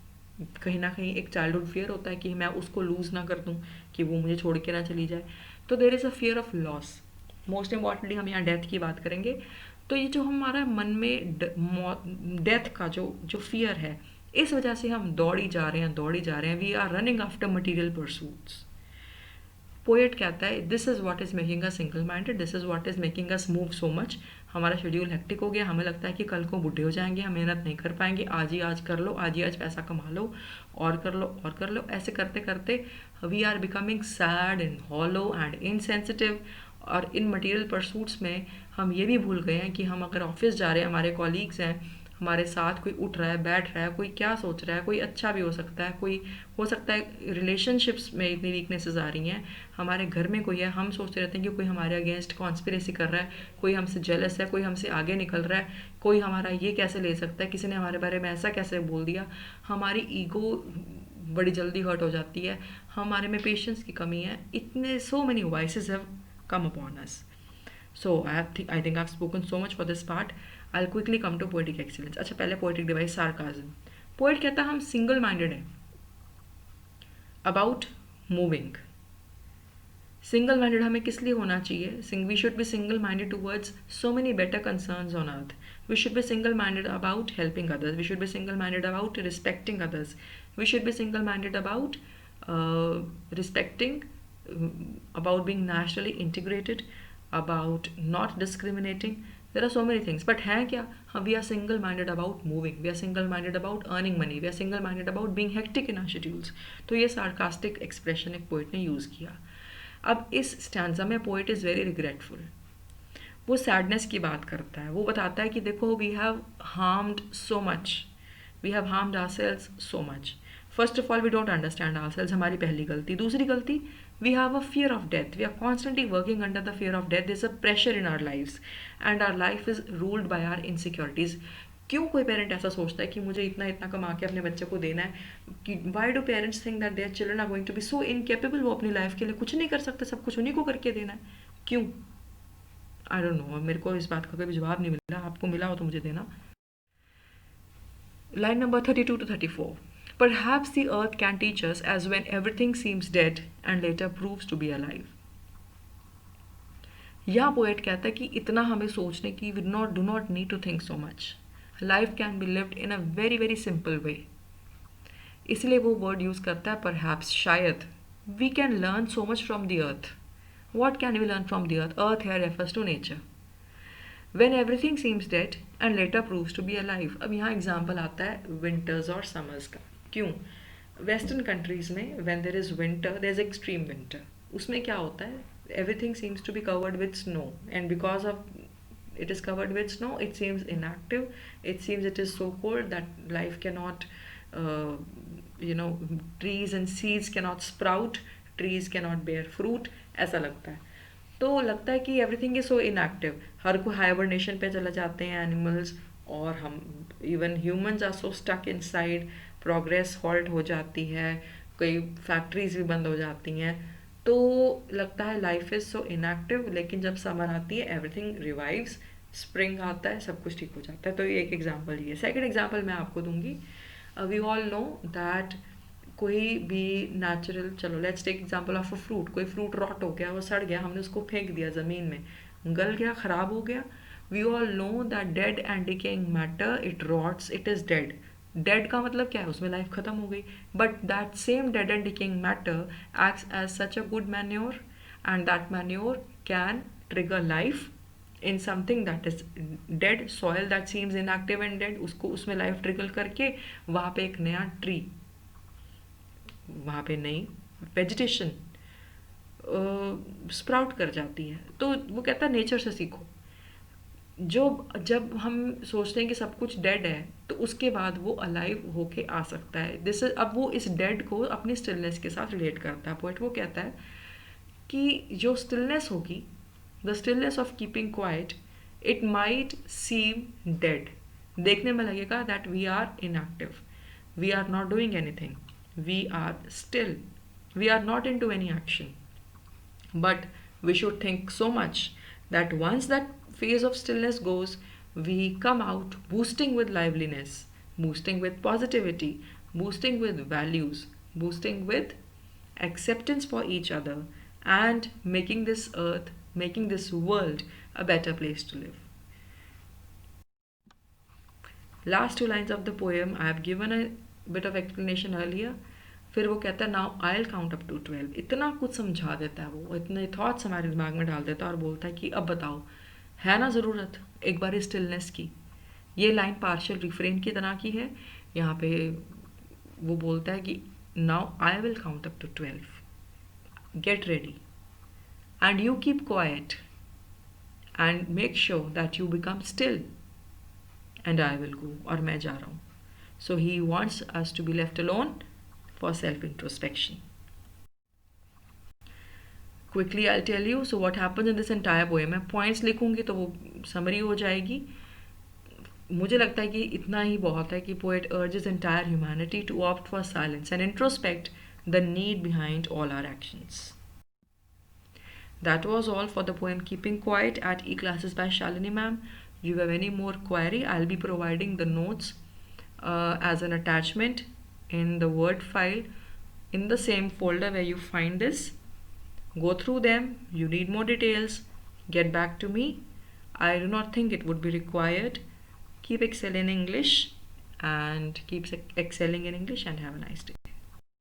कहीं ना कहीं एक चाइल्डहुड फियर होता है कि मैं उसको लूज़ ना कर दूं, कि वो मुझे छोड़ के ना चली जाए। तो there is a fear of loss. Most importantly हम यहाँ डेथ की बात करेंगे। तो ये जो हमारा मन में डेथ का जो फियर है, इस वजह से हम दौड़ी जा रहे हैं। We are running after material pursuits. Poet कहता है this is what is making us single minded, this is what is making us move so much. हमारा शेड्यूल हेक्टिक हो गया, हमें लगता है कि कल को बूढ़े हो जाएंगे, हम मेहनत नहीं कर पाएंगे, आज ही आज कर लो, आज ही आज पैसा कमा लो, और कर लो। ऐसे करते करते we are becoming sad and hollow and insensitive. और इन मटेरियल परसूट्स में हम ये भी भूल गए हैं कि हम अगर ऑफिस जा रहे हैं, हमारे कॉलीग्स हैं, हमारे साथ कोई उठ रहा है, बैठ रहा है, कोई क्या सोच रहा है, कोई अच्छा भी हो सकता है, कोई हो सकता है रिलेशनशिप्स में इतनी वीकनेसेस आ रही हैं, हमारे घर में कोई है, हम सोचते रहते हैं कि कोई हमारे अगेंस्ट कॉन्स्पिरेसी कर रहा है, कोई हमसे जेलस है, कोई हमसे आगे निकल रहा है, कोई हमारा ये कैसे ले सकता है, किसी ने हमारे बारे में ऐसा कैसे बोल दिया। हमारी ईगो बड़ी जल्दी हर्ट हो जाती है, हमारे में पेशेंस की कमी है। इतने so many vices have come upon us. So I think I've spoken so much for this part. I'll quickly come to poetic excellence. अच्छा, पहले poetic device sarcasm. Poet कहता है हम single minded हैं about moving. सिंगल माइंडेड हमें किस लिए होना चाहिए? We should be single minded towards so many better concerns on earth. We should be single minded about helping others. We should be single minded about respecting others. We should be single minded about respecting, about being nationally integrated, about not discriminating. There are so many things. But है क्या? We are single minded about moving. We are single minded about earning money. We are single minded about being hectic in our schedules. तो ये sarcastic expression एक poet ने use किया. अब इस stanza में पोइट इज़ वेरी रिग्रेटफुल. वो sadness की बात करता है. वो बताता है कि देखो, we have harmed so much, we have harmed ourselves so much. First of all, we don't understand ourselves, हमारी पहली गलती. दूसरी गलती, we have a fear of death. We are constantly working under the fear of death. This a pressure in our lives and our life is ruled by our insecurities. क्यों कोई parent ऐसा सोचता है कि मुझे इतना इतना कमा के अपने बच्चे को देना है? कि why do parents think that their children are going to be so incapable? वो अपनी लाइफ के लिए कुछ नहीं कर सकते, सब कुछ उन्हीं को करके देना है. क्यों? I don't know. मेरे को इस बात का कोई जवाब नहीं मिला. आपको मिला हो तो मुझे देना. Line number 32 to 34. Perhaps the earth can teach us as when everything seems dead and later proves to be alive. यहाँ पोएट कहता है कि इतना हमें सोचने की do not need to think so much. Life can be lived in a very very simple way. इसलिए वो वर्ड यूज़ करता है perhaps, शायद. We can learn so much from the earth. What can we learn from the earth? Earth here refers to nature. When everything seems dead and later proves to be alive. अब यहाँ example आता है winters और summers का. क्यों? Western countries में when there is winter, there is extreme winter. उसमें क्या होता है? Everything seems to be covered with snow, and because of it is covered with snow, it seems inactive. It seems it is so cold that life cannot, trees and seeds cannot sprout, trees cannot bear fruit. ऐसा लगता है. तो लगता है कि everything is so inactive. हर कोई hibernation पे चले जाते हैं एनिमल्स, और हम even humans are so stuck inside. Progress halt हो जाती है, कई फैक्ट्रीज भी बंद हो जाती हैं. तो लगता है लाइफ इज़ सो इनएक्टिव. लेकिन जब समर आती है एवरीथिंग रिवाइव्स, स्प्रिंग आता है, सब कुछ ठीक हो जाता है. तो ये एक एग्जांपल ही है. सेकंड एग्जांपल मैं आपको दूंगी. वी ऑल नो दैट कोई भी नेचुरल, चलो let's take example of a fruit. कोई फ्रूट रॉट हो गया, वो सड़ गया, हमने उसको फेंक दिया ज़मीन में, गल गया, ख़राब हो गया. We all know that dead and decaying matter, it rots, it is dead. Dead का मतलब क्या है? उसमें लाइफ ख़त्म हो गई. But that same dead and decaying matter acts as such a good manure, and that manure can trigger life in something that is dead. Soil that seems inactive and dead, उसको उसमें life trigger करके वहाँ पे एक नया tree, वहाँ पे नई वेजिटेशन स्प्राउट कर जाती है. तो वो कहता है नेचर से सीखो. जब हम सोचते हैं कि सब कुछ डेड है, तो उसके बाद वो अलाइव होके आ सकता है. दिस अब वो इस डेड को अपनी स्टिलनेस के साथ रिलेट करता है. पोएट वो कहता है कि जो स्टिलनेस होगी, the stillness of keeping quiet, it might seem dead. देखने में लगेगा that we are inactive, we are not doing anything, we are still, we are not into any action. But we should think so much that once that phase of stillness goes, we come out boosting with liveliness, boosting with positivity, boosting with values, boosting with acceptance for each other, and making this earth, making this world a better place to live. Last two lines of the poem, I have given a bit of explanation earlier. फिर वो कहता है now I will count up to 12. इतना कुछ समझा देता है वो, इतने थॉट्स हमारे दिमाग में डाल देता है और बोलता है कि अब बताओ, है ना ज़रूरत एक बार स्टिलनेस की. ये लाइन पार्शियल रिफ्रेन की तरह की है. यहाँ पे वो बोलता है कि now I will count up to 12, get ready and you keep quiet and make sure that you become still and I will go. और मैं जा रहा हूँ. So he wants us to be left alone for self-introspection. Quickly I'll tell you, so what happens in this entire poem. मैं points लिखूंगी तो वो summary हो जाएगी. मुझे लगता है कि इतना ही बहुत है कि poet urges entire humanity to opt for silence and introspect the need behind all our actions. That was all for the poem Keeping Quiet at E-Classes by Shalini ma'am. You have any more query, I'll be providing the notes as an attachment in the Word file in the same folder where you find this. Go through them. You need more details. Get back to me. I do not think it would be required. Keep excelling in English and keep excelling in English and have a nice day.